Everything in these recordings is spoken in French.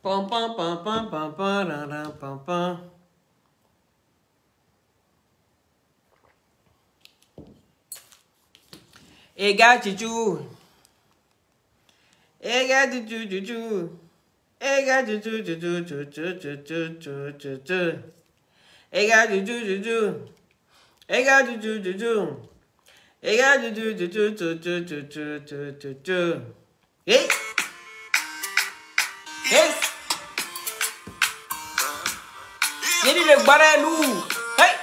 Pam pam pam pam pam pam pam pam pam. Hey gars, chouchou. Hey gars, chouchou, chouchou. Hey gars, chouchou, chouchou, chouchou, chouchou, chouchou, chouchou. Hey gars, chouchou, chouchou. Hey gars, chouchou, chouchou. Hey gars, chouchou, chouchou, chouchou, chouchou, chouchou. Hey. Hey. J'ai dit le barrelou. Hey.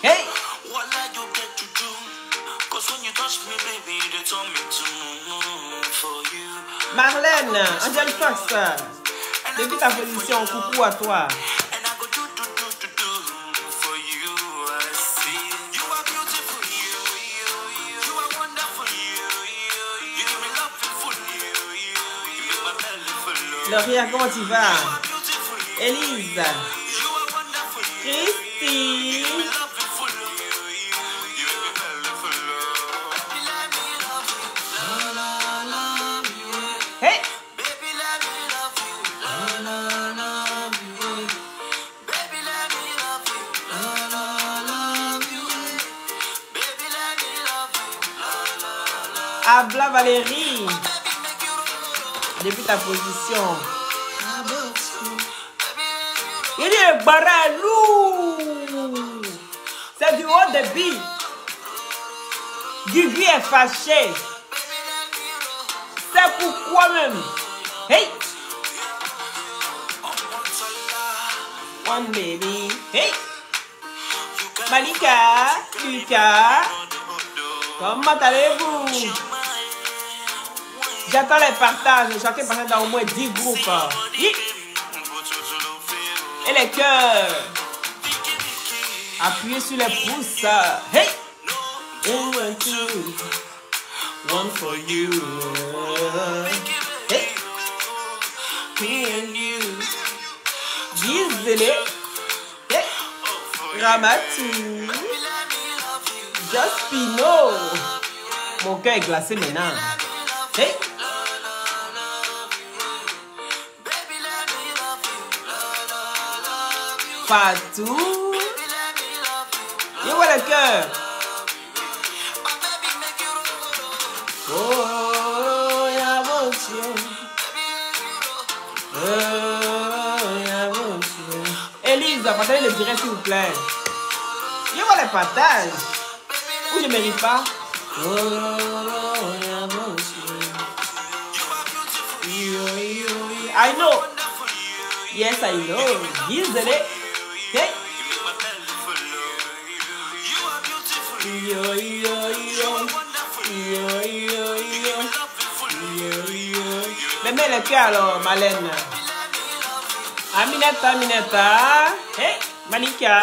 Hey. Marlène, Angel Fox, depuis ta position, coucou à toi. Lauria, comment tu vas? Élise, Christy, hey. Habla Valérie, depuis ta position. Il est baralou. C'est du haut débit. Guigui est fâché. C'est pourquoi même. Hey. One baby. Hey. Malika, Lucas. Comment allez-vous? J'attends les partages. Chacun partage dans au moins 10 groupes. Et les cœurs. Appuyez sur les pouces. Hey! One, two. One for you. Hey! Me and you. Gisele. Hey! Ramatu. Jaspino. Mon cœur est glacé maintenant. Hey! Fatou. Et voilà le cœur. Oh, y'a mon Dieu. Oh, y'a mon Dieu. Élise, partagez le direct s'il vous plaît. Et voilà le partage. Ou je ne mérite pas. Oh, y'a mon Dieu. I know. Yes, I know. Gisele. Hey. Yo, yo, yo. Yo, yo, yo. Yo, yo. Mais mets le cœur alors, Malène. Aminata, Aminata. Hey, Malika.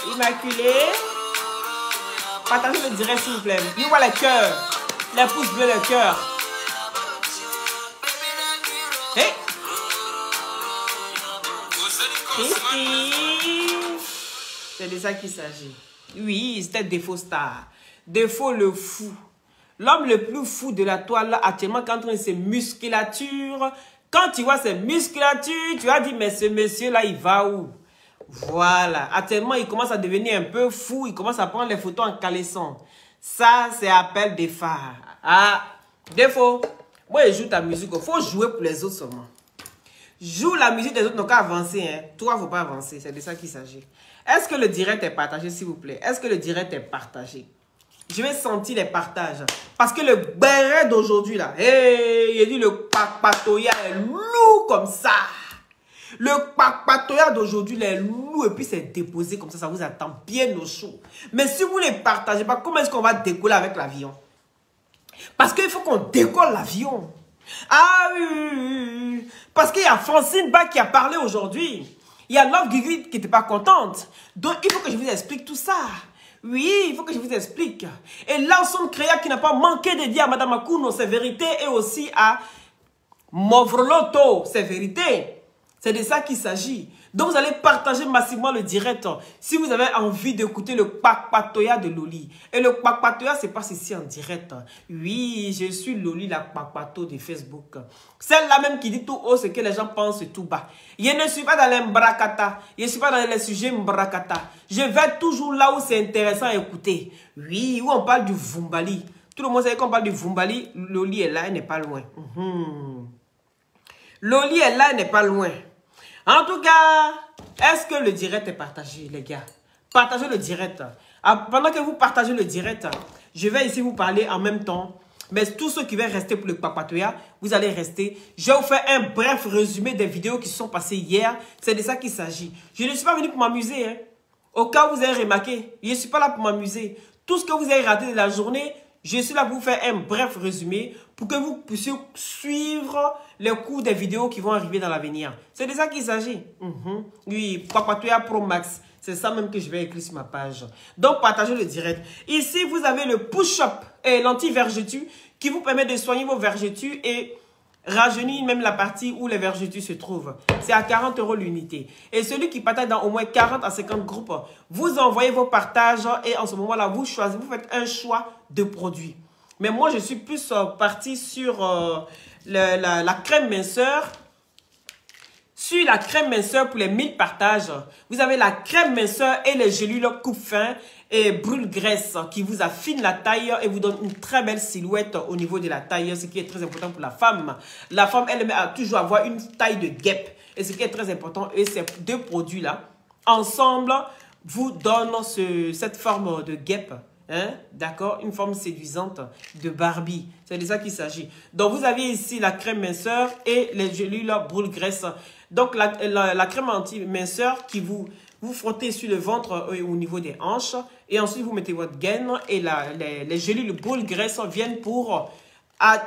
Immaculée. Partagez le direct s'il vous plaît. Et voilà le cœur. Les pouces bleus, le cœur. Hey. Christy. C'est de ça qu'il s'agit. Oui, c'était Défaut Star. Défaut le fou. L'homme le plus fou de la toile actuellement quand on a ses musculatures. Quand tu vois ses musculatures, tu vas dire mais ce monsieur là il va où? Voilà. Actuellement, il commence à devenir un peu fou. Il commence à prendre les photos en caleçon. Ça, c'est appel des phares. Ah, Défaut. Moi, je joue ta musique. Il faut jouer pour les autres seulement. Joue la musique des autres, donc avancer. Hein. Toi, il ne faut pas avancer. C'est de ça qu'il s'agit. Est-ce que le direct est partagé, s'il vous plaît? Est-ce que le direct est partagé? Je vais sentir les partages. Parce que le béret d'aujourd'hui, là, hey, il dit le papatoya est lourd comme ça. Le papatoya d'aujourd'hui, les loups, et puis c'est déposé comme ça vous attend bien au chaud. Mais si vous ne les partagez pas, comment est-ce qu'on va décoller avec l'avion? Parce qu'il faut qu'on décolle l'avion. Ah oui, parce qu'il y a Francine Bach qui a parlé aujourd'hui. Il y a Love Guigui qui n'était pas contente. Donc, il faut que je vous explique tout ça. Oui, il faut que je vous explique. Et Lawson Créa qui n'a pas manqué de dire à Madame Akuno ses vérités et aussi à Movroloto ses vérités. C'est de ça qu'il s'agit. Donc, vous allez partager massivement le direct si vous avez envie d'écouter le Kpakpatoya de Loli. Et le Kpakpatoya, c'est pas ici en direct. Oui, je suis Loli, la Kpakpato de Facebook. Celle-là même qui dit tout haut ce que les gens pensent tout bas. Je ne suis pas dans les mbrakata. Je ne suis pas dans les sujets mbrakata. Je vais toujours là où c'est intéressant à écouter. Oui, où on parle du Vumbali. Tout le monde sait qu'on parle du Vumbali. Loli est là, elle n'est pas loin. Loli est là, elle n'est pas loin. En tout cas, est-ce que le direct est partagé, les gars? Partagez le direct. Pendant que vous partagez le direct, je vais ici vous parler en même temps. Mais tous ceux qui veulent rester pour le Kpakpatoya, vous allez rester. Je vais vous faire un bref résumé des vidéos qui se sont passées hier. C'est de ça qu'il s'agit. Je ne suis pas venu pour m'amuser. Hein. Au cas où vous avez remarqué, je ne suis pas là pour m'amuser. Tout ce que vous avez raté de la journée, je suis là pour vous faire un bref résumé pour que vous puissiez suivre les cours des vidéos qui vont arriver dans l'avenir. C'est de ça qu'il s'agit. Oui, Kpakpatoya Pro Max. C'est ça même que je vais écrire sur ma page. Donc, partagez le direct. Ici, vous avez le push-up et l'anti-vergeture qui vous permet de soigner vos vergetures et rajeunir même la partie où les vergetures se trouvent. C'est à 40 € l'unité. Et celui qui partage dans au moins 40 à 50 groupes, vous envoyez vos partages et en ce moment-là, vous choisissez, vous faites un choix de produit. Mais moi, je suis plus parti sur la crème minceur. Sur la crème minceur pour les 1000 partages, vous avez la crème minceur et les gélules coupe-fin et brûle-graisse qui vous affinent la taille et vous donne une très belle silhouette au niveau de la taille, ce qui est très important pour la femme. La femme, elle aime toujours avoir une taille de guêpe. Et ce qui est très important, et ces deux produits-là, ensemble, vous donnent cette forme de guêpe. Hein? D'accord? Une forme séduisante de Barbie. C'est de ça qu'il s'agit. Donc, vous avez ici la crème minceur et les gélules brûle-graisse. Donc, la crème anti-minceur qui vous frottez sur le ventre au niveau des hanches. Et ensuite, vous mettez votre gaine. Et les gélules brûle-graisse viennent pour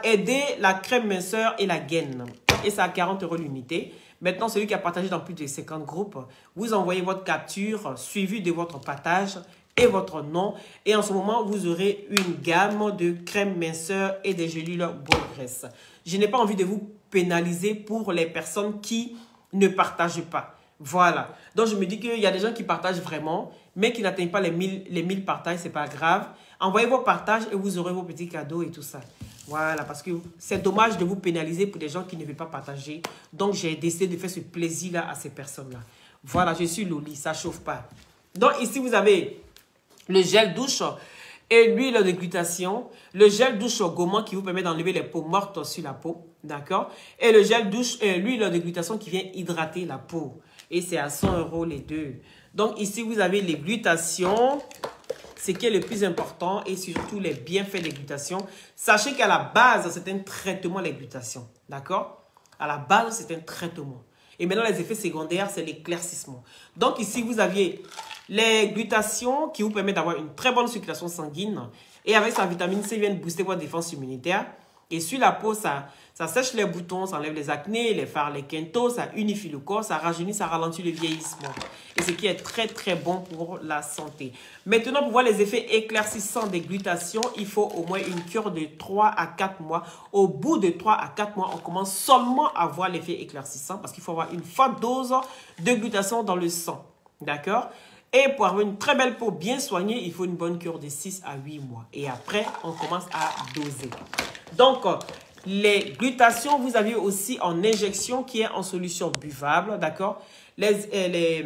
aider la crème minceur et la gaine. Et c'est à 40 € l'unité. Maintenant, celui qui a partagé dans plus de 50 groupes, vous envoyez votre capture suivie de votre partage et votre nom. Et en ce moment, vous aurez une gamme de crème minceur et des gélules brûle-graisse. Je n'ai pas envie de vous pénaliser pour les personnes qui ne partagent pas. Voilà. Donc, je me dis qu'il y a des gens qui partagent vraiment, mais qui n'atteignent pas les 1000 partages. Ce n'est pas grave. Envoyez vos partages et vous aurez vos petits cadeaux et tout ça. Voilà, parce que c'est dommage de vous pénaliser pour des gens qui ne veulent pas partager. Donc, j'ai décidé de faire ce plaisir-là à ces personnes-là. Voilà, je suis Loli, ça ne chauffe pas. Donc, ici, vous avez le gel douche et l'huile de glutation. Le gel douche gommant qui vous permet d'enlever les peaux mortes sur la peau. D'accord? Et le gel douche et l'huile de glutation qui vient hydrater la peau. Et c'est à 100 € les deux. Donc, ici, vous avez les glutations. Ce qui est le plus important et surtout les bienfaits des glutations. Sachez qu'à la base, c'est un traitement, les glutations. D'accord? À la base, c'est un traitement. Et maintenant, les effets secondaires, c'est l'éclaircissement. Donc, ici, vous aviez les glutations qui vous permettent d'avoir une très bonne circulation sanguine. Et avec sa vitamine C, viennent booster votre défense immunitaire. Et sur la peau, ça sèche les boutons, ça enlève les acnés, les fards, les quintos, ça unifie le corps, ça rajeunit, ça ralentit le vieillissement. Et ce qui est très très bon pour la santé. Maintenant, pour voir les effets éclaircissants des glutations, il faut au moins une cure de 3 à 4 mois. Au bout de 3 à 4 mois, on commence seulement à voir l'effet éclaircissant parce qu'il faut avoir une forte dose de glutation dans le sang. D'accord? Et pour avoir une très belle peau bien soignée, il faut une bonne cure de 6 à 8 mois. Et après, on commence à doser. Donc, les glutations, vous avez aussi en injection qui est en solution buvable, d'accord? Les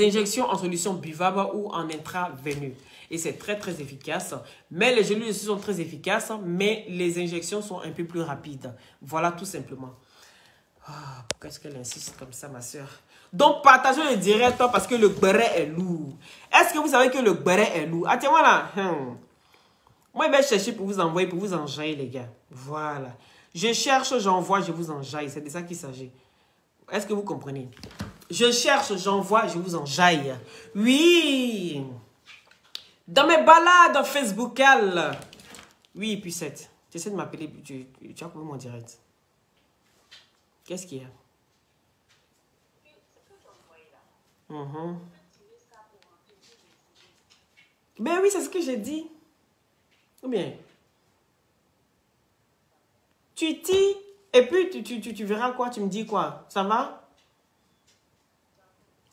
injections en solution buvable ou en intraveineux. Et c'est très, très efficace. Mais les gélules aussi sont très efficaces, mais les injections sont un peu plus rapides. Voilà, tout simplement. Ah, pourquoi est-ce qu'elle insiste comme ça, ma soeur? Donc, partagez le direct parce que le béret est lourd. Est-ce que vous savez que le béret est lourd? Ah, tiens, voilà. Moi, je vais chercher pour vous envoyer, pour vous enjailler, les gars. Voilà. Je cherche, j'envoie, je vous enjaille. C'est de ça qu'il s'agit. Est-ce que vous comprenez? Je cherche, j'envoie, je vous enjaille. Oui. Dans mes balades facebookales. Oui, Pucette. Tu essaies de m'appeler, tu as coupé mon direct. Qu'est-ce qu'il y a? Mhm. Ben oui, c'est ce que j'ai dit. Ou bien, tu dis, et puis tu verras quoi, tu me dis quoi. Ça va?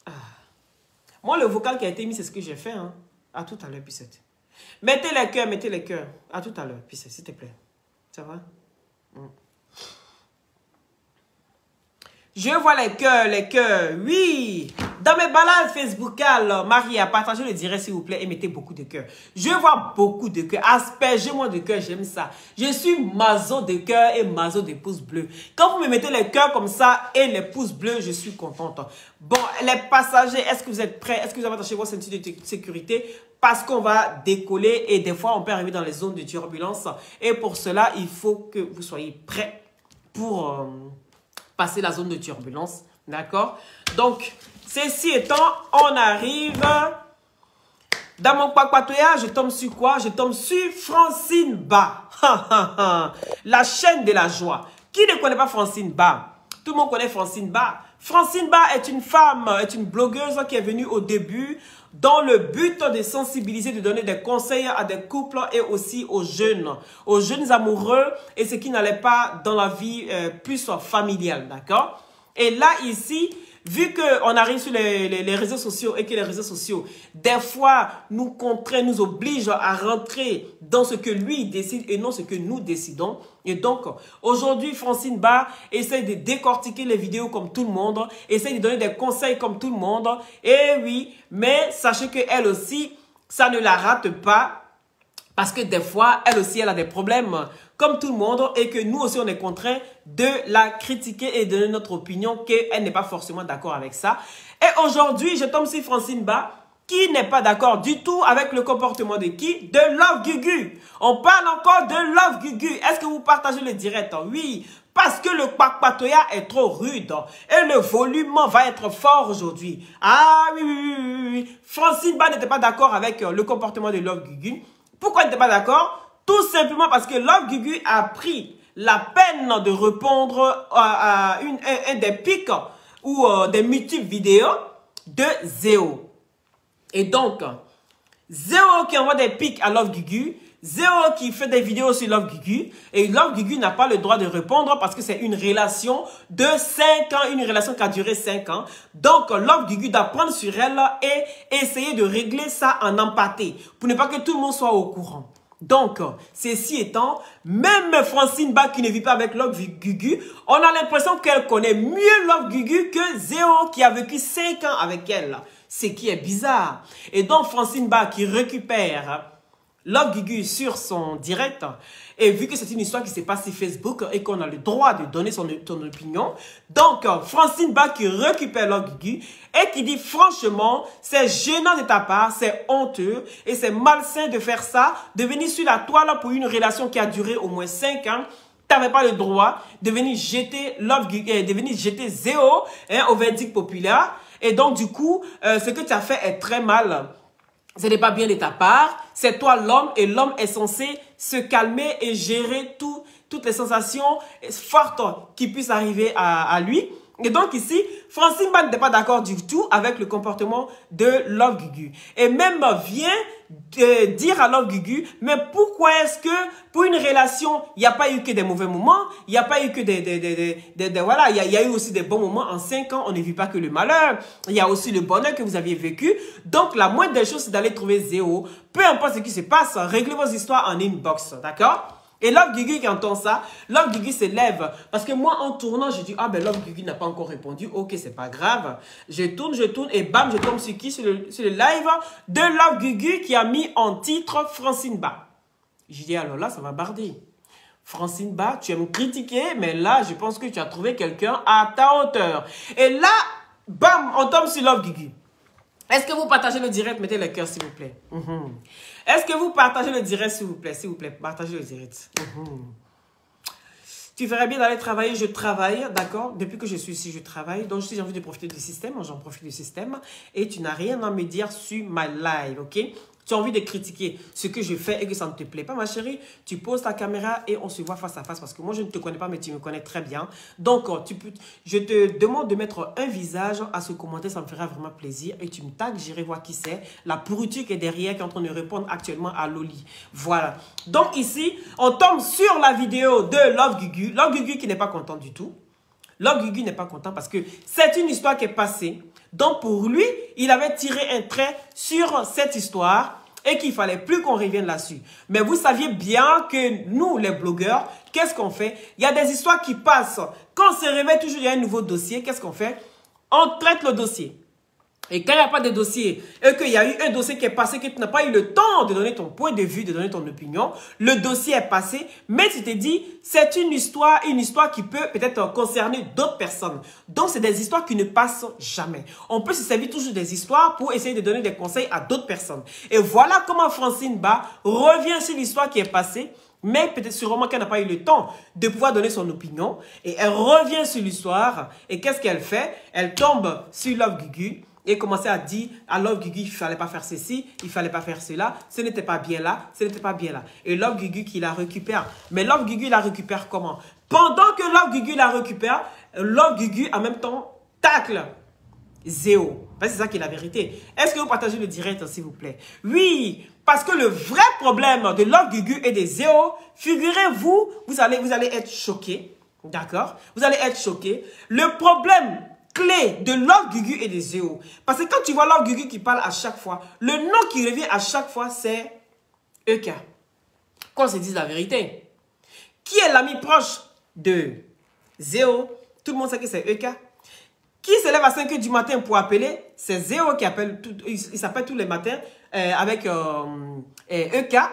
Ah. Moi, le vocal qui a été mis, c'est ce que j'ai fait. Hein. À tout à l'heure, Pissette. Mettez les cœurs, mettez les cœurs. À tout à l'heure, Pissette, s'il te plaît. Ça va? Je vois les cœurs, oui. Dans mes balades Facebookales, Maria, partagez le direct s'il vous plaît et mettez beaucoup de cœurs. Je vois beaucoup de cœurs. Aspergez-moi de cœurs, j'aime ça. Je suis mazo de cœurs et mazo de pouces bleus. Quand vous me mettez les cœurs comme ça et les pouces bleus, je suis contente. Bon, les passagers, est-ce que vous êtes prêts? Est-ce que vous avez attaché vos ceintures de sécurité? Parce qu'on va décoller et des fois, on peut arriver dans les zones de turbulence. Et pour cela, il faut que vous soyez prêts pour... passer la zone de turbulence, d'accord? Donc, ceci étant, on arrive dans mon Kpakpatoya, je tombe sur quoi? Je tombe sur Francine Ba. La chaîne de la joie. Qui ne connaît pas Francine Ba? Tout le monde connaît Francine Ba. Francine Ba est une femme, est une blogueuse qui est venue au début dans le but de sensibiliser, de donner des conseils à des couples et aussi aux jeunes amoureux et ceux qui n'allaient pas dans la vie plus familiale, d'accord? Et là, ici, vu qu'on arrive sur les réseaux sociaux et que les réseaux sociaux, des fois, nous contraignent, nous obligent à rentrer dans ce que lui décide et non ce que nous décidons. Et donc, aujourd'hui, Francine Ba essaie de décortiquer les vidéos comme tout le monde, essaie de donner des conseils comme tout le monde. Et oui, mais sachez qu'elle aussi, ça ne la rate pas. Parce que des fois, elle aussi, elle a des problèmes comme tout le monde et que nous aussi, on est contraint de la critiquer et de donner notre opinion qu'elle n'est pas forcément d'accord avec ça. Et aujourd'hui, je tombe sur Francine Ba qui n'est pas d'accord du tout avec le comportement de qui? De Love Gugu. On parle encore de Love Gugu. Est-ce que vous partagez le direct? Oui. Parce que le Kpakpatoya est trop rude et le volume va être fort aujourd'hui. Ah oui, oui, oui, oui. Francine Ba n'était pas d'accord avec le comportement de Love Gugu. Pourquoi elle n'était pas d'accord? Tout simplement parce que Love Gugu a pris la peine de répondre à un des pics ou des multiples vidéos de Zéo. Et donc, Zéo qui envoie des pics à Love Gugu, Zéo qui fait des vidéos sur Love Gugu, et Love Gugu n'a pas le droit de répondre parce que c'est une relation de 5 ans, une relation qui a duré 5 ans. Donc, Love Gugu doit prendre sur elle et essayer de régler ça en empathie, pour ne pas que tout le monde soit au courant. Donc, ceci étant, même Francine Ba qui ne vit pas avec Love Gugu, on a l'impression qu'elle connaît mieux Love Gugu que Zéo qui a vécu 5 ans avec elle. Ce qui est bizarre. Et donc, Francine Ba qui récupère Love Gugu sur son direct, et vu que c'est une histoire qui se passe sur Facebook et qu'on a le droit de donner son opinion, donc Francine Ba qui récupère Love Gugu et qui dit franchement, c'est gênant de ta part, c'est honteux et c'est malsain de faire ça, de venir sur la toile pour une relation qui a duré au moins 5 ans. Tu n'avais pas le droit de venir jeter Love Gugu, de venir jeter Zéo au verdict populaire. Et donc du coup, ce que tu as fait est très mal. Ce n'est pas bien de ta part, c'est toi l'homme et l'homme est censé se calmer et gérer toutes les sensations fortes qui puissent arriver à lui. Et donc ici, Francine Ba n'était pas d'accord du tout avec le comportement de Love Gugu. Et même vient dire à Love Gugu, mais pourquoi est-ce que pour une relation, il n'y a pas eu que des mauvais moments, il n'y a pas eu que voilà, il y a eu aussi des bons moments. En 5 ans, on ne vit pas que le malheur. Il y a aussi le bonheur que vous aviez vécu. Donc la moindre des choses, c'est d'aller trouver Zéo. Peu importe ce qui se passe, réglez vos histoires en inbox, d'accord? Et Love Gugu qui entend ça, Love Gugu se lève. Parce que moi, en tournant, je dis, ah ben Love Gugu n'a pas encore répondu. Ok, c'est pas grave. Je tourne et bam, je tombe sur qui? Sur le live de Love Gugu qui a mis en titre Francine Ba. Je dis, alors là, ça va barder. Francine Ba, tu aimes me critiquer, mais là, je pense que tu as trouvé quelqu'un à ta hauteur. Et là, bam, on tombe sur Love Gugu. Est-ce que vous partagez le direct? Mettez le cœur, s'il vous plaît. Est-ce que vous partagez le direct, s'il vous plaît? S'il vous plaît, partagez le direct. Tu ferais bien d'aller travailler. Je travaille, d'accord? Depuis que je suis ici, je travaille. Donc, si j'ai envie de profiter du système, j'en profite du système. Et tu n'as rien à me dire sur ma live, ok? tu as envie de critiquer ce que je fais et que ça ne te plaît pas, ma chérie, tu poses ta caméra et on se voit face à face parce que moi, je ne te connais pas, mais tu me connais très bien. Donc, je te demande de mettre un visage à ce commentaire, ça me fera vraiment plaisir et tu me tagues, j'irai voir qui c'est, la pourriture qui est derrière, qui est en train de répondre actuellement à Loli. Voilà. Donc, ici, on tombe sur la vidéo de Love Gugu. Love Gugu qui n'est pas content du tout. Love Gugu n'est pas content parce que c'est une histoire qui est passée. Donc, pour lui, il avait tiré un trait sur cette histoire et qu'il ne fallait plus qu'on revienne là-dessus. Mais vous saviez bien que nous, les blogueurs, qu'est-ce qu'on fait? Il y a des histoires qui passent. Quand on se réveille, toujours il y a un nouveau dossier. Qu'est-ce qu'on fait? On traite le dossier. Et quand il n'y a pas de dossier, et qu'il y a eu un dossier qui est passé, que tu n'as pas eu le temps de donner ton point de vue, de donner ton opinion, le dossier est passé, mais tu t'es dit, c'est une histoire qui peut peut-être concerner d'autres personnes. Donc, c'est des histoires qui ne passent jamais. On peut se servir toujours des histoires pour essayer de donner des conseils à d'autres personnes. Et voilà comment Francine Ba revient sur l'histoire qui est passée, mais peut-être sûrement qu'elle n'a pas eu le temps de pouvoir donner son opinion. Et elle revient sur l'histoire. Et qu'est-ce qu'elle fait? Elle tombe sur Love Gugu. Et commençait à dire à Love Gugu, il ne fallait pas faire ceci, il ne fallait pas faire cela, ce n'était pas bien là, ce n'était pas bien là. Et Love Gugu qui la récupère. Mais Love Gugu la récupère comment? Pendant que Love Gugu la récupère, Love Gugu en même temps tacle Zéo. C'est ça qui est la vérité. Est-ce que vous partagez le direct, s'il vous plaît? Oui, parce que le vrai problème de Love Gugu et de Zéo, figurez-vous, vous allez être choqués. D'accord? Vous allez être choqués. Le problème clé de Love Gugu et de Zéo. Parce que quand tu vois Love Gugu qui parle à chaque fois, le nom qui revient à chaque fois, c'est Eka. Qu'on se dise la vérité. Qui est l'ami proche de Zéo? Tout le monde sait que c'est Eka. Qui se lève à 5 h du matin pour appeler? C'est Zéo qui appelle, il s'appelle tous les matins avec Eka.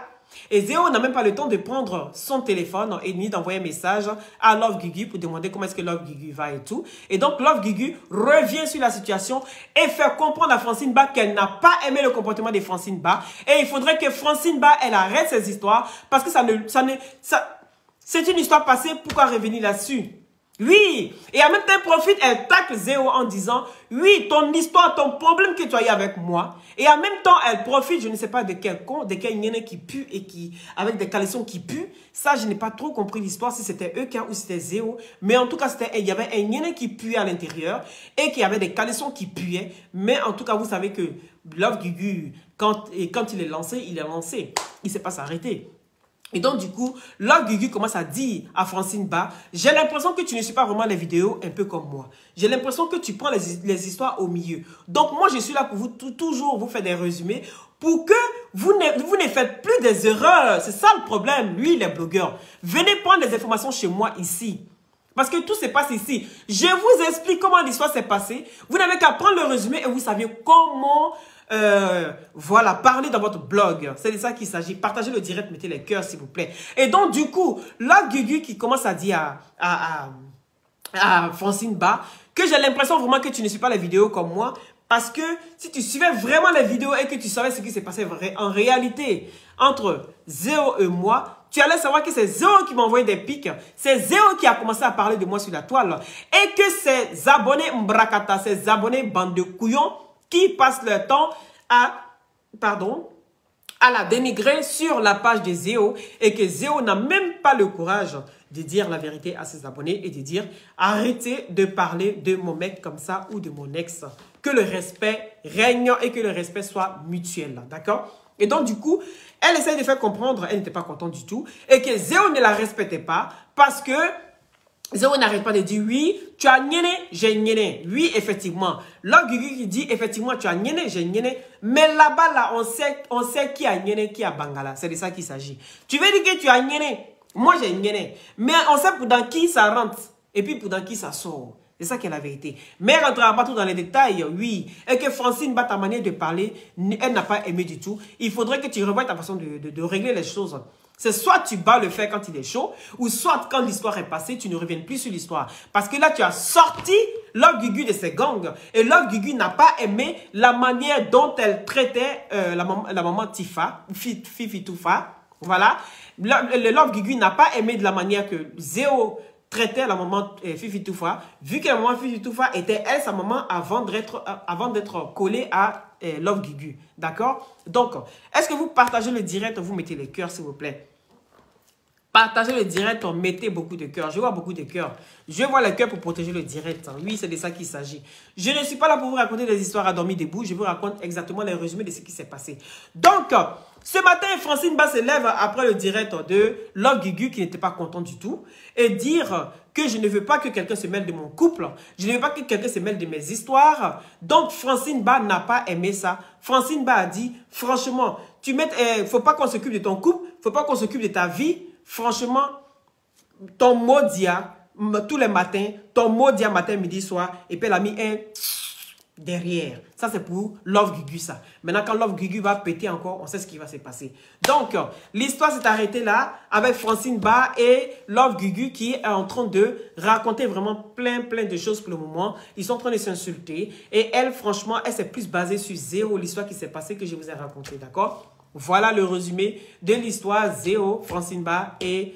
Et Zéo n'a même pas le temps de prendre son téléphone et ni d'envoyer un message à Love Gugu pour demander comment est-ce que Love Gugu va et tout. Et donc Love Gugu revient sur la situation et fait comprendre à Francine Ba qu'elle n'a pas aimé le comportement de Francine Ba. Et il faudrait que Francine Ba, elle arrête ses histoires parce que c'est une histoire passée, pourquoi revenir là-dessus? Oui, et en même temps, elle profite, elle tacle Zéo en disant, oui, ton histoire, ton problème que tu as eu avec moi. Et en même temps, elle profite, je ne sais pas de quel con, de quel nyéné qui pue et qui, avec des caleçons qui puent. Ça, je n'ai pas trop compris l'histoire, si c'était Eka ou si c'était Zéo. Mais en tout cas, il y avait un nyéné qui puait à l'intérieur et qui avait des caleçons qui puaient. Mais en tout cas, vous savez que Love Gugu, quand il est lancé, il ne sait pas s'arrêter. Et donc, du coup, Love Gugu commence à dire à Francine Ba, j'ai l'impression que tu ne suis pas vraiment les vidéos un peu comme moi. J'ai l'impression que tu prends les histoires au milieu. Donc, moi, je suis là pour vous toujours vous faire des résumés pour que vous ne faites plus des erreurs. C'est ça le problème, lui, les blogueurs. Venez prendre les informations chez moi ici. Parce que tout se passe ici. Je vous explique comment l'histoire s'est passée. Vous n'avez qu'à prendre le résumé et vous savez comment... voilà, parler dans votre blog. C'est de ça qu'il s'agit. Partagez le direct, mettez les cœurs s'il vous plaît. Et donc du coup, Love Gugu qui commence à dire à Francine Ba que j'ai l'impression vraiment que tu ne suis pas les vidéos comme moi. Parce que si tu suivais vraiment les vidéos et que tu savais ce qui s'est passé en réalité entre Zéo et moi, tu allais savoir que c'est Zéo qui m'a envoyé des pics. C'est Zéo qui a commencé à parler de moi sur la toile. Et que ces abonnés Mbrakata, ces abonnés bande de couillons qui passent leur temps à la dénigrer sur la page de Zéo et que Zéo n'a même pas le courage de dire la vérité à ses abonnés et de dire arrêtez de parler de mon mec comme ça ou de mon ex. Que le respect règne et que le respect soit mutuel. D'accord? Et donc du coup, elle essaie de faire comprendre, elle n'était pas contente du tout et que Zéo ne la respectait pas parce que Zéo n'arrête pas de dire oui, tu as niéné, j'ai niéné. Oui, effectivement. Love Gugu qui dit effectivement, tu as niéné, j'ai niéné. Mais là-bas, là, on sait qui a niéné, qui a bangala. C'est de ça qu'il s'agit. Tu veux dire que tu as niéné. Moi, j'ai niéné. Mais on sait pour dans qui ça rentre. Et puis pour dans qui ça sort. C'est ça qui est la vérité. Mais elle ne rentrera pas tout dans les détails, oui. Et que Francine Ba, ta manière de parler, elle n'a pas aimé du tout. Il faudrait que tu revoies ta façon de régler les choses. C'est soit tu bats le fer quand il est chaud, ou soit quand l'histoire est passée, tu ne reviens plus sur l'histoire. Parce que là, tu as sorti Love Gugu de ses gangs. Et Love Gugu n'a pas aimé la manière dont elle traitait la maman Tifa, Fifi Toufa. Voilà. Le Love Gugu n'a pas aimé de la manière que Zéo traitait la maman Fifi Toufa, vu que la maman Fifi Toufa était elle, sa maman, avant d'être collée à Love Guigu. D'accord? Donc, est-ce que vous partagez le direct? Vous mettez les cœurs, s'il vous plaît. Partagez le direct, mettez beaucoup de cœurs. Je vois beaucoup de cœurs. Je vois les cœurs pour protéger le direct. Oui, c'est de ça qu'il s'agit. Je ne suis pas là pour vous raconter des histoires à dormir debout. Je vous raconte exactement les résumés de ce qui s'est passé. Donc, ce matin, Francine Ba se lève après le direct de Love Guigu qui n'était pas content du tout et dire que je ne veux pas que quelqu'un se mêle de mon couple. Je ne veux pas que quelqu'un se mêle de mes histoires. Donc, Francine Ba n'a pas aimé ça. Francine Ba a dit, franchement, faut pas qu'on s'occupe de ton couple, faut pas qu'on s'occupe de ta vie. Franchement, ton mot dia, tous les matins, ton mot dia matin, midi, soir, et puis elle a mis un derrière. Ça, c'est pour Love Guigu, ça. Maintenant, quand Love Guigu va péter encore, on sait ce qui va se passer. Donc, l'histoire s'est arrêtée là, avec Francine Ba et Love Guigu qui est en train de raconter vraiment plein de choses pour le moment. Ils sont en train de s'insulter. Et elle, franchement, elle s'est plus basée sur zéro, l'histoire qui s'est passée que je vous ai racontée, d'accord? Voilà le résumé de l'histoire Zéo, Francine Ba et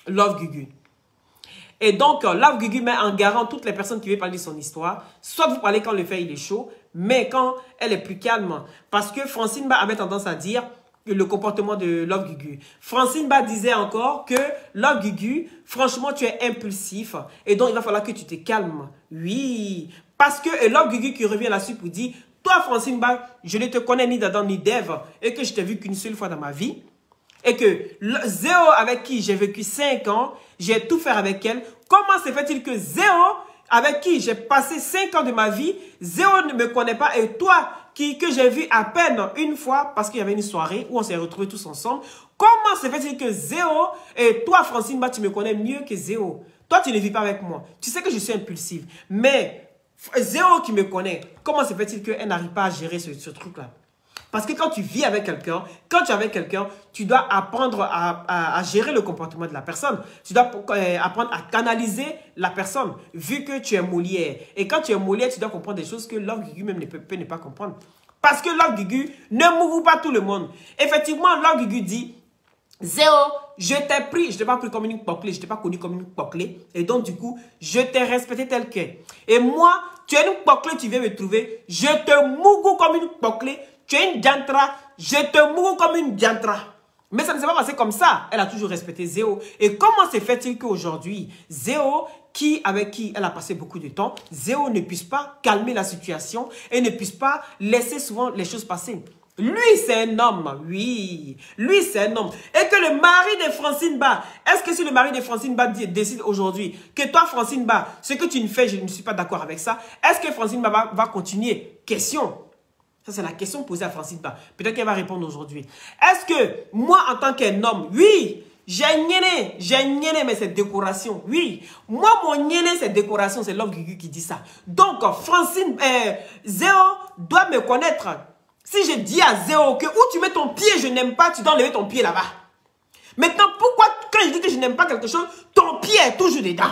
Love Guigu. Et donc, Love Guigu met en garant toutes les personnes qui veulent parler de son histoire. Soit vous parlez quand le fait il est chaud, mais quand elle est plus calme. Parce que Francine Ba avait tendance à dire le comportement de Love Guigu. Francine Ba disait encore que Love Guigu, franchement, tu es impulsif. Et donc, il va falloir que tu te calmes. Oui. Parce que Love Guigu qui revient là-dessus pour dire... Toi, Francine Ba, je ne te connais ni d'Adam ni d'Ève et que je t'ai vu qu'une seule fois dans ma vie. Et que Zéo, avec qui j'ai vécu 5 ans, j'ai tout fait avec elle. Comment se fait-il que Zéo, avec qui j'ai passé 5 ans de ma vie, Zéo ne me connaît pas et toi, que j'ai vu à peine une fois parce qu'il y avait une soirée où on s'est retrouvés tous ensemble. Comment se fait-il que Zéo et toi, Francine Ba, tu me connais mieux que Zéo? Toi, tu ne vis pas avec moi. Tu sais que je suis impulsive. Mais... Zéo qui me connaît, comment se fait-il qu'elle n'arrive pas à gérer ce truc-là? Parce que quand tu vis avec quelqu'un, quand tu es avec quelqu'un, tu dois apprendre à gérer le comportement de la personne. Tu dois apprendre à canaliser la personne, vu que tu es Molière. Et quand tu es Molière, tu dois comprendre des choses que Love Guigu même peut ne pas comprendre. Parce que Love Guigu ne m'ouvre pas tout le monde. Effectivement, Love Guigu dit... Zéo, je t'ai pris, je t'ai pas pris comme une poclée, je t'ai pas connu comme une poclée. Et donc, du coup, je t'ai respecté tel que. Et moi, tu es une poclée, tu viens me trouver, je te mougou comme une poclée. Tu es une diantra, je te mougou comme une diantra. Mais ça ne s'est pas passé comme ça. Elle a toujours respecté Zéo. Et comment se fait-il qu'aujourd'hui, Zéo, avec qui elle a passé beaucoup de temps, Zéo ne puisse pas calmer la situation et ne puisse pas laisser souvent les choses passer? Lui, c'est un homme, oui. Lui, c'est un homme. Et que le mari de Francine Ba, est-ce que si le mari de Francine Ba décide aujourd'hui que toi, Francine Ba, ce que tu ne fais, je ne suis pas d'accord avec ça, est-ce que Francine Ba va continuer? Question. Ça, c'est la question posée à Francine Ba. Peut-être qu'elle va répondre aujourd'hui. Est-ce que moi, en tant qu'un homme, oui, j'ai niéné, mais c'est décoration. Oui, moi, mon niéné, c'est décoration. C'est Love Guigu qui dit ça. Donc, Francine, Zéo doit me connaître. Si je dis à Zéo que où tu mets ton pied, je n'aime pas, tu dois enlever ton pied là-bas. Maintenant, pourquoi quand je dis que je n'aime pas quelque chose, ton pied est toujours dedans?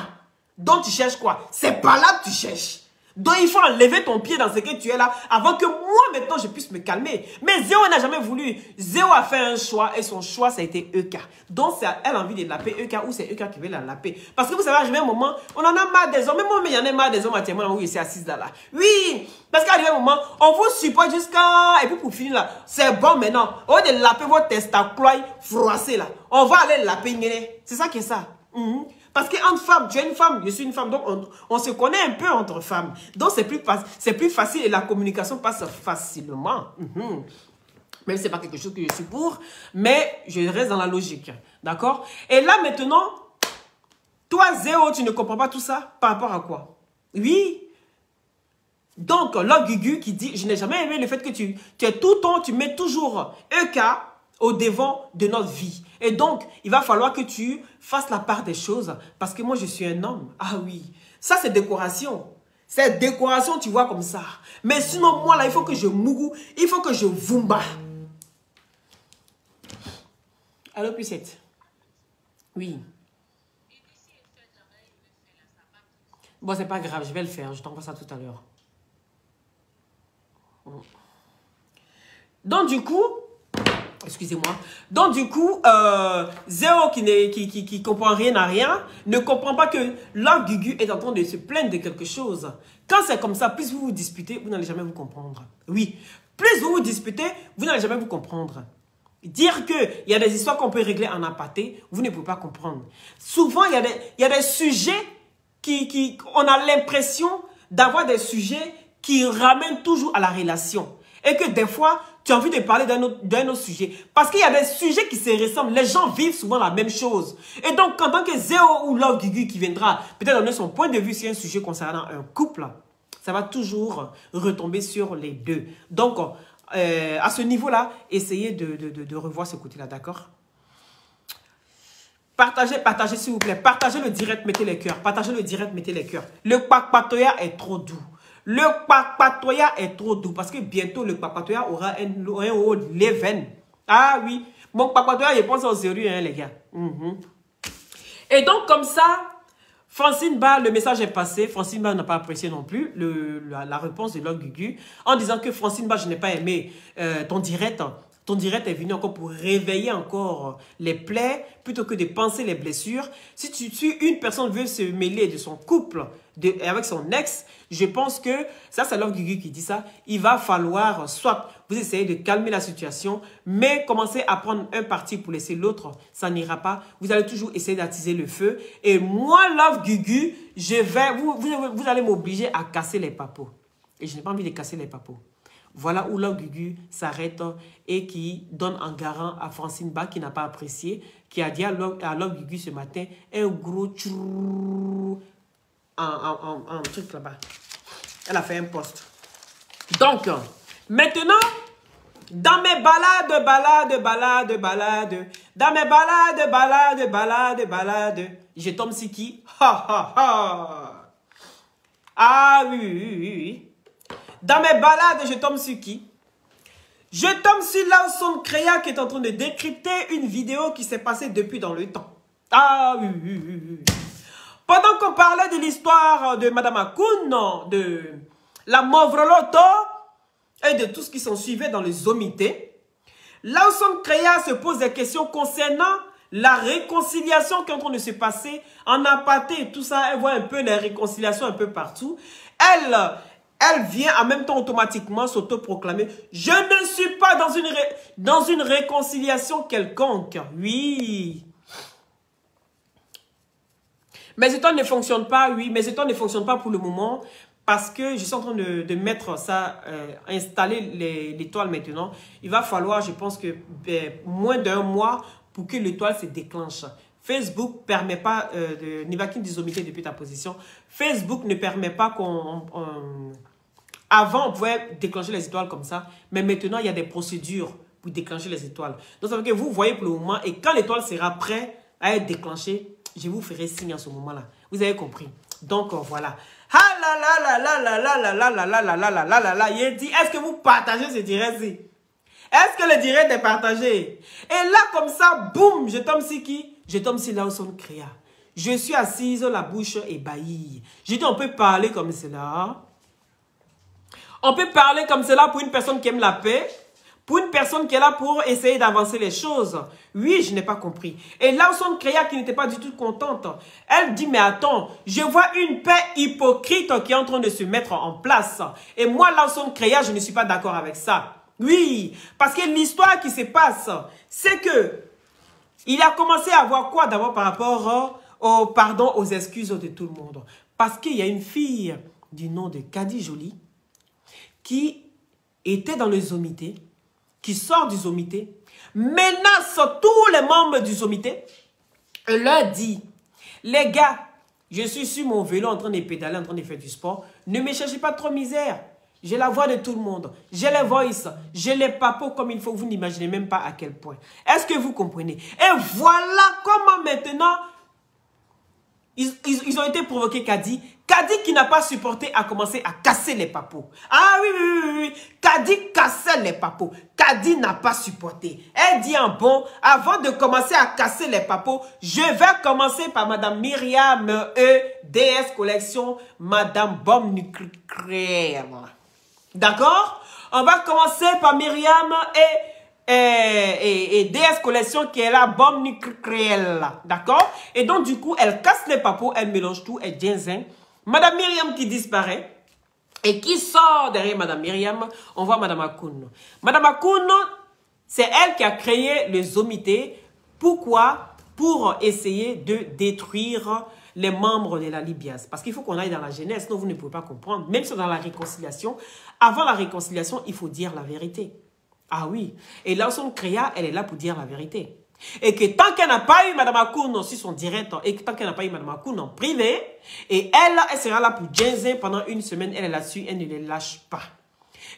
Donc tu cherches quoi? C'est pas là que tu cherches. Donc il faut enlever ton pied dans ce que tu es là avant que moi maintenant je puisse me calmer. Mais Zéo n'a jamais voulu. Zéo a fait un choix et son choix ça a été Eka. Donc c'est à elle envie de laper Eka ou c'est Eka qui veut la laper. Parce que vous savez, à un moment, on en a marre des hommes. Même moi, mais il y en a marre des hommes actuellement où je suis assise là. Oui, parce qu'à un moment, on vous supporte jusqu'à... Et puis pour finir là, c'est bon maintenant. Au lieu de laper votre testaculaire froissé là, on va aller laper. C'est ça qui est ça. Parce qu'entre femmes, tu es une femme, je suis une femme, donc on se connaît un peu entre femmes. Donc c'est plus facile et la communication passe facilement. Même si ce n'est pas quelque chose que je suis pour, mais je reste dans la logique. D'accord? Et là maintenant, toi Zéo, tu ne comprends pas tout ça par rapport à quoi? Oui. Donc, Love Guigu qui dit, je n'ai jamais aimé le fait que tu es tout le temps, tu mets toujours Eka au devant de notre vie. Et donc, il va falloir que tu fasses la part des choses. Parce que moi, je suis un homme. Ah oui. Ça, c'est décoration. C'est décoration, tu vois, comme ça. Mais sinon, moi, là, il faut que je mougou. Il faut que je vumba. Allô, Pucette? Oui. Bon, c'est pas grave, je vais le faire. Je t'envoie ça tout à l'heure. Donc, du coup... Excusez-moi. Donc, du coup, Zéro qui comprend rien à rien, ne comprend pas que Love Gugu est en train de se plaindre de quelque chose. Quand c'est comme ça, plus vous vous disputez, vous n'allez jamais vous comprendre. Oui. Plus vous vous disputez, vous n'allez jamais vous comprendre. Dire qu'il y a des histoires qu'on peut régler en aparté, vous ne pouvez pas comprendre. Souvent, il y a des sujets on a l'impression d'avoir des sujets qui ramènent toujours à la relation. Et que des fois, tu as envie de parler d'un autre sujet. Parce qu'il y a des sujets qui se ressemblent. Les gens vivent souvent la même chose. Et donc, en tant que Zéro ou Love Gugu qui viendra peut-être donner son point de vue sur un sujet concernant un couple, ça va toujours retomber sur les deux. Donc, à ce niveau-là, essayez de revoir ce côté-là, d'accord? Partagez s'il vous plaît. Partagez le direct, mettez les cœurs. Partagez le direct, mettez les cœurs. Le Kpakpatoya est trop doux. Le Kpakpatoya est trop doux parce que bientôt le Kpakpatoya aura un haut leven. Ah oui, mon Kpakpatoya, je pense au sérieux, hein, les gars. Et donc, comme ça, Francine Ba, le message est passé. Francine Ba n'a pas apprécié non plus la réponse de Love Gugu en disant que Francine Ba, je n'ai pas aimé ton direct. Ton direct est venu encore pour réveiller encore les plaies plutôt que de penser les blessures. Si une personne veut se mêler de son couple avec son ex, je pense que, ça c'est Love Gugu qui dit ça, il va falloir soit vous essayez de calmer la situation, mais commencer à prendre un parti pour laisser l'autre, ça n'ira pas. Vous allez toujours essayer d'attiser le feu. Et moi, Love Gugu, vous allez m'obliger à casser les papos. Et je n'ai pas envie de casser les papos. Voilà où Love Gugu s'arrête et qui donne en garant à Francine Ba qui n'a pas apprécié, qui a dit à Love Gugu ce matin un gros tchou en truc là-bas. Elle a fait un post. Donc, maintenant, dans mes balades, je tombe sur qui? Ah oui. Dans mes balades, je tombe sur qui? Je tombe sur Lawson Créa qui est en train de décrypter une vidéo qui s'est passée depuis dans le temps. Ah oui. Pendant qu'on parlait de l'histoire de Madame Akoun, de la Movroloto et de tout ce qui s'en suivait dans les sommités, Lawson Créa se pose des questions concernant la réconciliation qui est en train de se passer en aparté et tout ça. Elle voit un peu les réconciliations un peu partout. Elle vient en même temps automatiquement s'autoproclamer. Je ne suis pas dans une réconciliation quelconque. Oui. Mes étoiles ne fonctionnent pas. Oui, mes étoiles ne fonctionnent pas pour le moment. Parce que je suis en train de mettre ça, installer l'étoile maintenant. Il va falloir, je pense que moins d'un mois pour que l'étoile se déclenche. Facebook ne permet pas, Nivakin Dizomité depuis ta position, Facebook ne permet pas qu'on... Avant, on pouvait déclencher les étoiles comme ça, mais maintenant, il y a des procédures pour déclencher les étoiles. Donc, ça veut dire que vous voyez pour le moment, et quand l'étoile sera prête à être déclenchée, je vous ferai signe à ce moment-là. Vous avez compris. Donc, voilà. Ah là là là là là là là là là là là là là là là. Il dit, est-ce que vous partagez ce direct-ci? Est-ce que le direct est partagé? Et là, comme ça, boum, je tombe sur qui? Je tombe sur Lawson Créa. Je suis assise, la bouche ébahie. Je dis, on peut parler comme cela. On peut parler comme cela pour une personne qui aime la paix. Pour une personne qui est là pour essayer d'avancer les choses. Oui, je n'ai pas compris. Et Lawson Créa qui n'était pas du tout contente. Elle dit, mais attends, je vois une paix hypocrite qui est en train de se mettre en place. Et moi, Lawson Créa, je ne suis pas d'accord avec ça. Oui, parce que l'histoire qui se passe, c'est que il a commencé à voir quoi d'abord par rapport aux excuses de tout le monde. Parce qu'il y a une fille du nom de Kadi Jolie qui était dans le Zomité, qui sort du Zomité, menace tous les membres du Zomité et leur dit, les gars, je suis sur mon vélo en train de pédaler, en train de faire du sport, ne me cherchez pas trop misère. J'ai la voix de tout le monde. J'ai les voices. J'ai les papos comme il faut. Vous n'imaginez même pas à quel point. Est-ce que vous comprenez? Et voilà comment maintenant, ils ont été provoqués Kadi. Kadi qui n'a pas supporté a commencé à casser les papos. Ah oui. Kadi cassait les papos. Kadi n'a pas supporté. Elle dit en bon, avant de commencer à casser les papos, je vais commencer par Madame Myriam DS Collection, Madame Bombe Nucléaire. D'accord? On va commencer par Myriam et et DS Collection qui est la bombe nucléaire, d'accord? Et donc, du coup, elle casse les papos, elle mélange tout, elle ginseng. Madame Myriam qui disparaît. Et qui sort derrière Madame Myriam? On voit Madame Akoun. Madame Akoun, c'est elle qui a créé le Zomité. Pourquoi? Pour essayer de détruire les membres de la Libias. Parce qu'il faut qu'on aille dans la genèse, sinon vous ne pouvez pas comprendre. Même si dans la réconciliation, avant la réconciliation, il faut dire la vérité. Ah oui. Et Lawson Créa, elle est là pour dire la vérité. Et que tant qu'elle n'a pas eu Madame Akoun sur son direct, et que tant qu'elle n'a pas eu Madame Akoun en privé, et elle sera là pour Jensen pendant une semaine, elle est là-dessus, elle ne les lâche pas.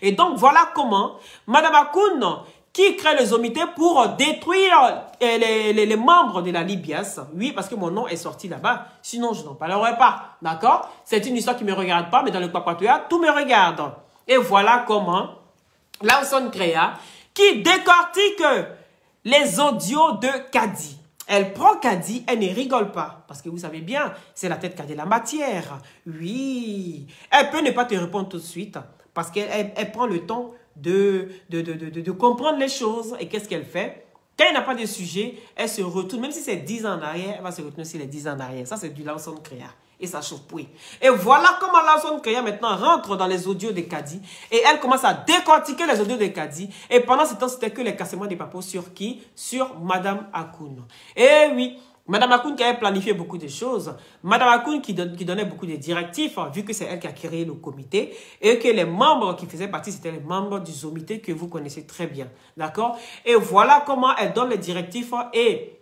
Et donc, voilà comment Madame Akoun, qui crée les Zomités pour détruire les membres de la Libias. Oui, parce que mon nom est sorti là-bas, sinon je n'en parlerai pas. D'accord? C'est une histoire qui ne me regarde pas, mais dans le Papatoya, tout me regarde. Et voilà comment Lawson Créa, qui décortique les audios de Kadi. Elle prend Kadi, elle ne rigole pas. Parce que vous savez bien, c'est la tête qui a de la matière. Oui. Elle peut ne pas te répondre tout de suite. Parce qu'elle prend le temps de comprendre les choses. Et qu'est-ce qu'elle fait? Quand elle n'a pas de sujet, elle se retourne. Même si c'est 10 ans en arrière, elle va se retourner sur les 10 ans en arrière. Ça, c'est du Lawson Créa. Et ça chauffe. Et voilà comment Lawson Créa maintenant rentre dans les audios de Kadi. Et elle commence à décortiquer les audios de Kadi. Et pendant ce temps, c'était que les cassements des papos sur qui? Sur Madame Akoun. Et oui, Madame Akoun qui avait planifié beaucoup de choses. Madame Akoun qui donnait beaucoup de directives, vu que c'est elle qui a créé le comité. Et que les membres qui faisaient partie, c'était les membres du Zomité que vous connaissez très bien. D'accord? Et voilà comment elle donne les directives. Et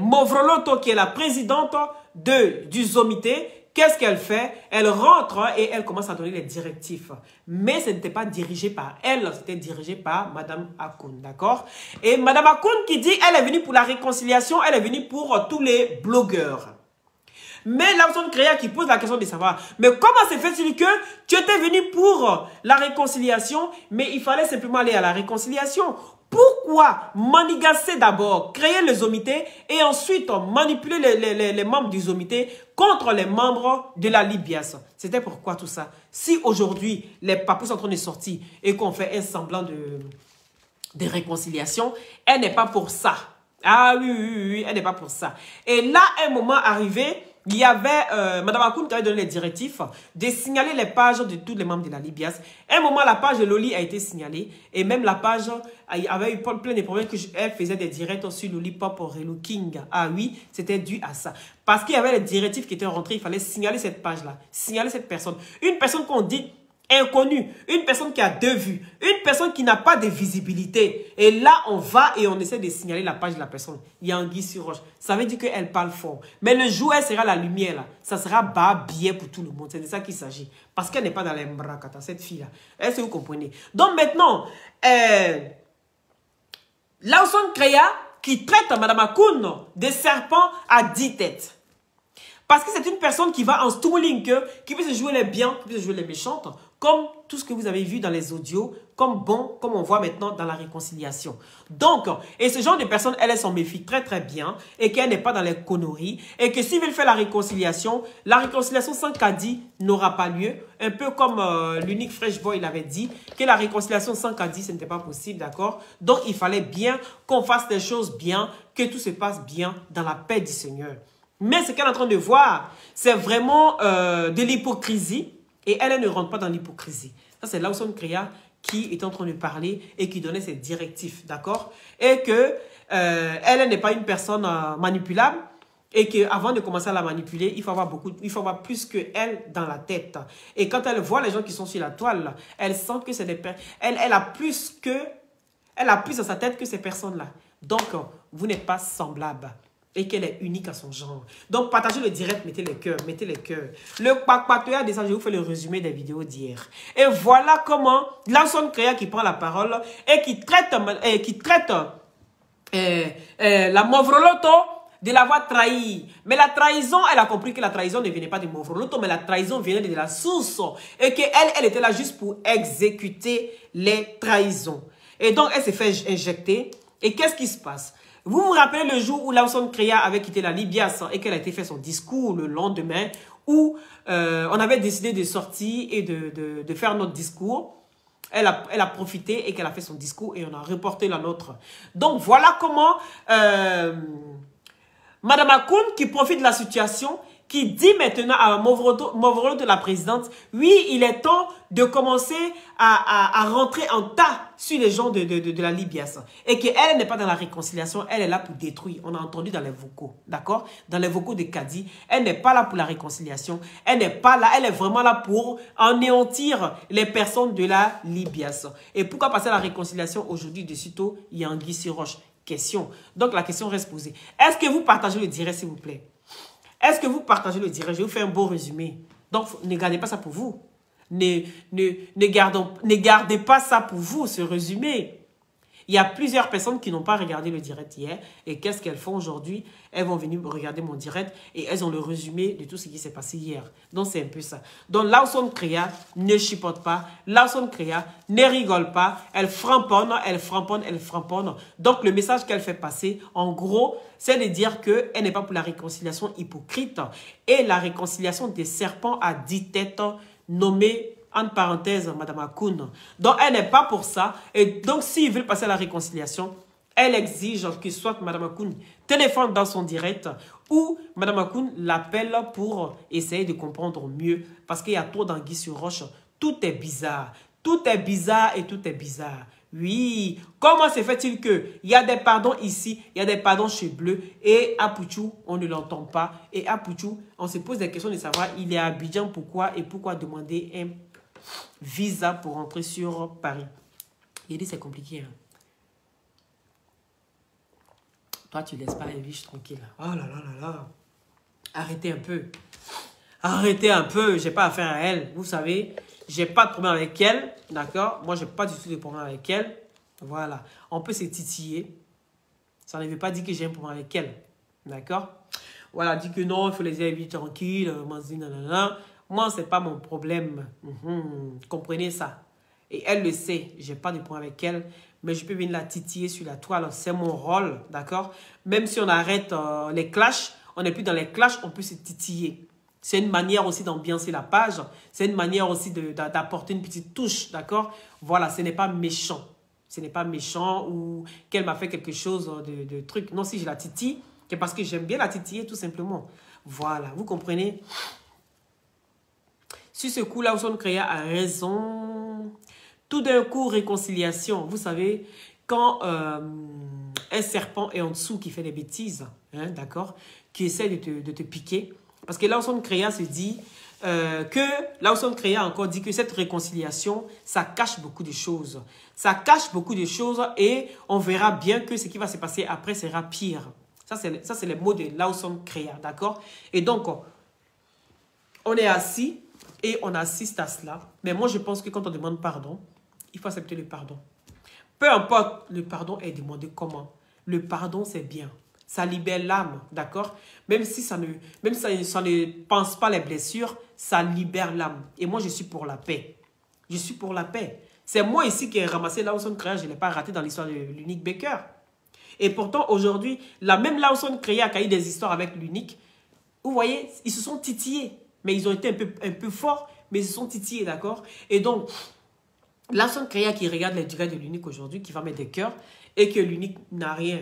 Movroloto, qui est la présidente du Zomité, qu'est-ce qu'elle fait? Elle rentre et elle commence à donner les directives. Mais ce n'était pas dirigé par elle, c'était dirigé par Madame Akoun, d'accord? Et Madame Akoun qui dit, elle est venue pour la réconciliation, elle est venue pour tous les blogueurs. Mais Lawson Créa qui pose la question de savoir, mais comment se fait-il que tu étais venu pour la réconciliation, mais il fallait simplement aller à la réconciliation? Pourquoi manigasser d'abord, créer le Zomité et ensuite manipuler les membres du Zomité contre les membres de la Libias? C'était pourquoi tout ça? Si aujourd'hui les papous sont en train de sortir et qu'on fait un semblant de réconciliation, elle n'est pas pour ça. Ah oui, elle n'est pas pour ça. Et là, un moment arrivé, il y avait Madame Akoun qui avait donné les directives de signaler les pages de tous les membres de la Libias. À un moment, la page de Loli a été signalée. Et même la page avait eu plein de problèmes qu'elle faisait des directs sur Lollipop Relooking. Ah oui, c'était dû à ça. Parce qu'il y avait les directives qui étaient rentrées, il fallait signaler cette page-là. Signaler cette personne. Une personne qu'on dit inconnue, une personne qui a deux vues, une personne qui n'a pas de visibilité. Et là, on va et on essaie de signaler la page de la personne. Il y a un Guy sur roche. Ça veut dire qu'elle parle fort. Mais le jour où elle sera la lumière, là, ça sera bas bien pour tout le monde. C'est de ça qu'il s'agit. Parce qu'elle n'est pas dans les mbrakata, cette fille-là. Est-ce que vous comprenez? Donc maintenant, Lawson Créa qui traite Madame Akoun de serpent à 10 têtes. Parce que c'est une personne qui va en stumbling, qui peut se jouer les biens, qui peut se jouer les méchantes, comme tout ce que vous avez vu dans les audios, comme on voit maintenant dans la réconciliation. Donc, et ce genre de personnes, elles s'en méfient très très bien, et qu'elle n'est pas dans les conneries, et que s'ils veulent faire la réconciliation sans Kadi n'aura pas lieu, un peu comme l'unique Fresh Boy l'avait dit, que la réconciliation sans Kadi, ce n'était pas possible, d'accord? Donc, il fallait bien qu'on fasse des choses bien, que tout se passe bien dans la paix du Seigneur. Mais ce qu'elle est en train de voir, c'est vraiment de l'hypocrisie. Et elle ne rentre pas dans l'hypocrisie. Ça, c'est Lawson Créa qui est en train de parler et qui donnait ses directives, d'accord? Et que elle n'est pas une personne manipulable. Et qu'avant de commencer à la manipuler, il faut avoir plus qu'elle dans la tête. Et quand elle voit les gens qui sont sur la toile, elle sent que c'est des personnes. Elle a plus dans sa tête que ces personnes-là. Donc, vous n'êtes pas semblables. Et qu'elle est unique à son genre. Donc, partagez le direct, mettez les cœurs, mettez les cœurs. Le Papatoya de ça, je vous fais le résumé des vidéos d'hier. Et voilà comment Lawson Créa qui prend la parole et qui traite la Movroloto de l'avoir trahi. Mais la trahison, elle a compris que la trahison ne venait pas de Movroloto, mais la trahison venait de la source. Et qu'elle était là juste pour exécuter les trahisons. Et donc, elle s'est fait injecter. Et qu'est-ce qui se passe? Vous vous rappelez le jour où Lawson Créa avait quitté la Libias et qu'elle a été fait son discours le lendemain où on avait décidé de sortir et de faire notre discours. Elle a profité et qu'elle a fait son discours et on a reporté la nôtre. Donc, voilà comment Madame Akoun, qui profite de la situation, qui dit maintenant à Movorodo de la présidente, oui, il est temps de commencer à rentrer en tas sur les gens de la Libias. Et qu'elle n'est pas dans la réconciliation, elle est là pour détruire. On a entendu dans les vocaux, d'accord? Dans les vocaux de Kadi, elle n'est pas là pour la réconciliation. Elle n'est pas là, elle est vraiment là pour anéantir les personnes de la Libias. Et pourquoi passer à la réconciliation aujourd'hui de sitôt, il y a Anguille sur roche? Question. Donc la question reste posée. Est-ce que vous partagez le direct, s'il vous plaît? Est-ce que vous partagez le direct? Je vous fais un beau résumé. Donc, ne gardez pas ça pour vous. Ne gardez pas ça pour vous, ce résumé. Il y a plusieurs personnes qui n'ont pas regardé le direct hier. Et qu'est-ce qu'elles font aujourd'hui? Elles vont venir regarder mon direct et elles ont le résumé de tout ce qui s'est passé hier. Donc, c'est un peu ça. Donc, Lawson Créa ne chipote pas. Lawson Créa ne rigole pas. Elle framponne, elle framponne, elle framponne. Donc, le message qu'elle fait passer, en gros, c'est de dire qu'elle n'est pas pour la réconciliation hypocrite. Et la réconciliation des serpents à 10 têtes nommée entre parenthèses, Madame Akoun. Donc, elle n'est pas pour ça. Et donc, s'ils veulent passer à la réconciliation, elle exige que soit Madame Akoun téléphone dans son direct ou Madame Akoun l'appelle pour essayer de comprendre mieux. Parce qu'il y a trop d'anguilles sur roche. Tout est bizarre. Tout est bizarre et tout est bizarre. Oui. Comment se fait-il qu'il y a des pardons ici, il y a des pardons chez Bleu et à Pouchou, on ne l'entend pas. Et à Pouchou, on se pose des questions de savoir il est à Abidjan, pourquoi et pourquoi demander un visa pour rentrer sur Paris. Il dit c'est compliqué. Hein. Toi, tu laisses pas les biches tranquilles. Oh là là là là. Arrêtez un peu. Arrêtez un peu. J'ai pas affaire à elle. Vous savez, j'ai pas de problème avec elle. D'accord? Moi, j'ai pas du tout de problème avec elle. Voilà. On peut se titiller. Ça ne veut pas dire que j'ai un problème avec elle. D'accord? Voilà. Dit que non, il faut les éviter tranquilles. Moi, c'est pas mon problème. Comprenez ça. Et elle le sait. J'ai pas de problème avec elle. Mais je peux venir la titiller sur la toile. C'est mon rôle. D'accord? Même si on arrête les clashs, on n'est plus dans les clashs, on peut se titiller. C'est une manière aussi d'ambiancer la page. C'est une manière aussi d'apporter une petite touche. D'accord? Voilà, ce n'est pas méchant. Ce n'est pas méchant ou qu'elle m'a fait quelque chose de truc. Non, si je la titille, c'est parce que j'aime bien la titiller tout simplement. Voilà, vous comprenez? Sur ce coup, Lawson Créa a raison. Tout d'un coup, réconciliation. Vous savez, quand un serpent est en dessous qui fait des bêtises, hein, d'accord, qui essaie de te piquer, parce que Lawson Créa se dit Lawson Créa a encore dit que cette réconciliation, ça cache beaucoup de choses. Ça cache beaucoup de choses et on verra bien que ce qui va se passer après sera pire. Ça, c'est les mots de Lawson Créa, d'accord? Et donc, on est assis et on assiste à cela. Mais moi, je pense que quand on demande pardon, il faut accepter le pardon. Peu importe le pardon est demandé comment. Le pardon, c'est bien. Ça libère l'âme, d'accord? Même si ça ne pense pas les blessures, ça libère l'âme. Et moi, je suis pour la paix. Je suis pour la paix. C'est moi ici qui ai ramassé Lawson Créa. Je ne l'ai pas raté dans l'histoire de l'unique Baker. Et pourtant, aujourd'hui, la même Lawson Créa qui a eu des histoires avec l'unique, vous voyez, ils se sont titillés. Mais ils ont été un peu forts, mais ils se sont titillés, d'accord? Et donc, Lawson Créa qui regarde les directs de l'unique aujourd'hui, qui va mettre des cœurs, et que l'unique n'a rien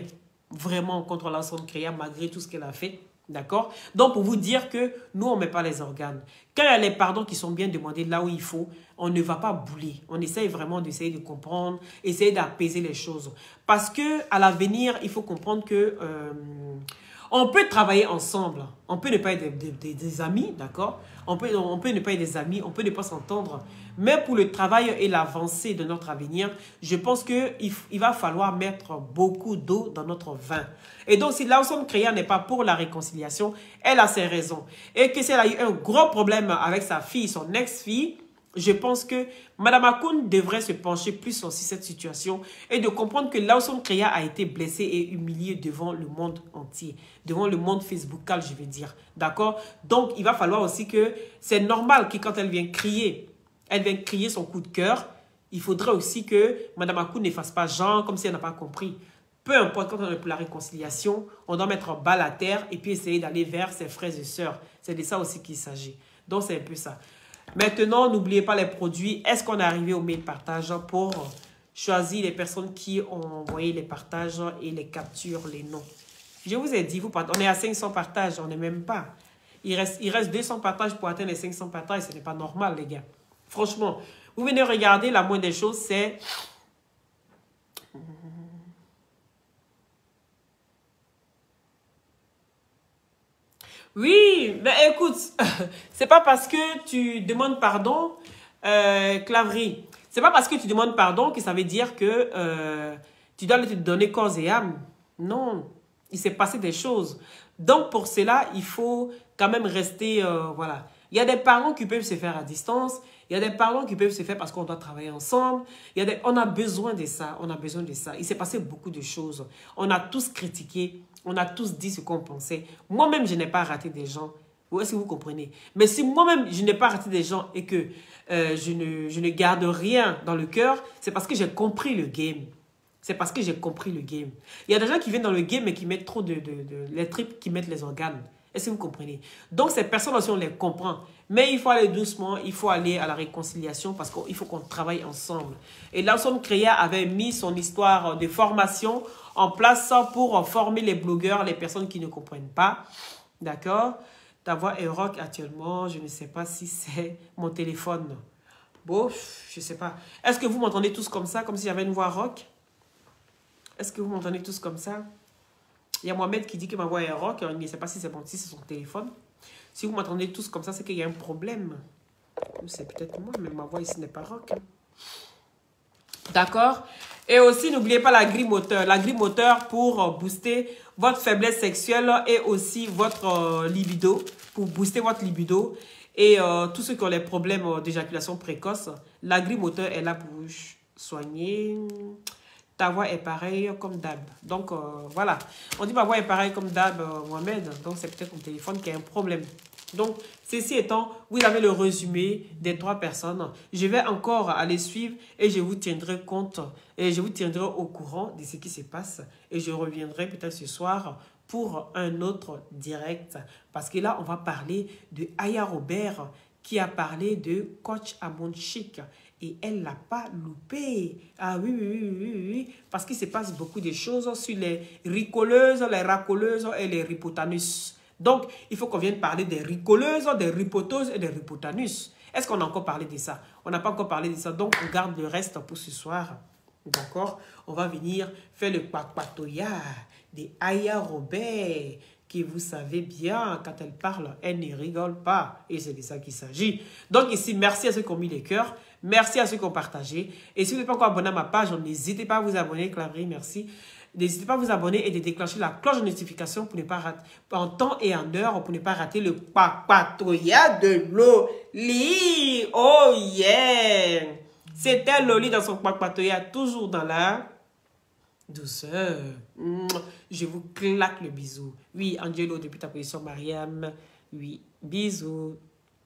vraiment contre Lawson Créa, malgré tout ce qu'elle a fait, d'accord? Donc, pour vous dire que nous, on ne met pas les organes. Quand il y a les pardons qui sont bien demandés là où il faut, on ne va pas bouler. On essaye vraiment d'essayer de comprendre, essayer d'apaiser les choses. Parce que à l'avenir, il faut comprendre que on peut travailler ensemble. On peut ne pas être des amis, d'accord? On peut ne pas être des amis, on peut ne pas s'entendre. Mais pour le travail et l'avancée de notre avenir, je pense qu'il va falloir mettre beaucoup d'eau dans notre vin. Et donc, si Lawson Créa n'est pas pour la réconciliation, elle a ses raisons. Et que si elle a eu un gros problème avec sa fille, son ex-fille, je pense que Mme Akoun devrait se pencher plus sur cette situation et de comprendre que Lawson Créa a été blessé et humilié devant le monde entier, devant le monde facebookal, je vais dire. D'accord? Donc, il va falloir aussi que c'est normal que quand elle vient crier son coup de cœur, il faudrait aussi que Mme Akoun ne fasse pas genre comme si elle n'a pas compris. Peu importe, quand on est pour la réconciliation, on doit mettre en balle à terre et puis essayer d'aller vers ses frères et sœurs. C'est de ça aussi qu'il s'agit. Donc, c'est un peu ça. Maintenant, n'oubliez pas les produits. Est-ce qu'on est arrivé au mail partage pour choisir les personnes qui ont envoyé les partages et les captures, les noms? Je vous ai dit, on est à 500 partages, on n'est même pas. Il reste 200 partages pour atteindre les 500 partages. Ce n'est pas normal, les gars. Franchement, vous venez regarder, la moindre des choses, c'est... Oui, mais écoute, c'est pas parce que tu demandes pardon, Claverie, c'est pas parce que tu demandes pardon que ça veut dire que tu dois te donner corps et âme. Non, il s'est passé des choses. Donc pour cela, il faut quand même rester, voilà. Il y a des parents qui peuvent se faire à distance, il y a des parents qui peuvent se faire parce qu'on doit travailler ensemble. On a besoin de ça, on a besoin de ça. Il s'est passé beaucoup de choses. On a tous critiqué, on a tous dit ce qu'on pensait. Moi-même, je n'ai pas raté des gens. Est-ce que vous comprenez? Mais si moi-même, je n'ai pas raté des gens et que je ne garde rien dans le cœur, c'est parce que j'ai compris le game. C'est parce que j'ai compris le game. Il y a des gens qui viennent dans le game et qui mettent trop les tripes, qui mettent les organes. Est-ce que vous comprenez? Donc, ces personnes aussi, on les comprend. Mais il faut aller doucement, il faut aller à la réconciliation parce qu'il faut qu'on travaille ensemble. Et Lawson Créa avait mis son histoire de formation en place pour former les blogueurs, les personnes qui ne comprennent pas. D'accord? Ta voix est rock actuellement. Je ne sais pas si c'est mon téléphone. Bon, je ne sais pas. Est-ce que vous m'entendez tous comme ça, comme si j'avais une voix rock? Est-ce que vous m'entendez tous comme ça? Il y a Mohamed qui dit que ma voix est rock. Il ne sait pas si c'est bon, si c'est son téléphone. Si vous m'entendez tous comme ça, c'est qu'il y a un problème. C'est peut-être moi, mais ma voix ici n'est pas rock. D'accord? Et aussi, n'oubliez pas la grille moteur. La grille moteur pour booster votre faiblesse sexuelle et aussi votre libido. Pour booster votre libido. Et tous ceux qui ont les problèmes d'éjaculation précoce, la grille moteur est là pour vous soigner. Ta voix est pareille comme d'hab. Donc, voilà. On dit ma voix est pareille comme d'hab, Mohamed. Donc, c'est peut-être mon téléphone qui a un problème. Donc, ceci étant, vous avez le résumé des 3 personnes. Je vais encore aller suivre et je vous tiendrai compte et je vous tiendrai au courant de ce qui se passe. Et je reviendrai peut-être ce soir pour un autre direct. Parce que là, on va parler de Aya Robert qui a parlé de Coach Amon Chic. Et elle ne l'a pas loupé. Ah oui, oui, oui, oui, oui. Parce qu'il se passe beaucoup de choses sur les ricoleuses, les racoleuses et les ripotanus. Donc, il faut qu'on vienne parler des ricoleuses, des ripoteuses et des ripotanus. Est-ce qu'on a encore parlé de ça? On n'a pas encore parlé de ça. Donc, on garde le reste pour ce soir. D'accord? On va venir faire le papatoya de Aya Robert. Que vous savez bien, quand elle parle, elle ne rigole pas. Et c'est de ça qu'il s'agit. Donc ici, merci à ceux qui ont mis les cœurs. Merci à ceux qui ont partagé. Et si vous n'êtes pas encore abonné à ma page, n'hésitez pas à vous abonner, Claverie, merci. N'hésitez pas à vous abonner et de déclencher la cloche de notification pour ne pas rater, en temps et en heure, pour ne pas rater le papatoya de Loli. Oh yeah! C'était Loli dans son papatoya, toujours dans la douceur. Je vous claque le bisou. Oui, Angelo, depuis ta position, Mariam. Oui, bisous.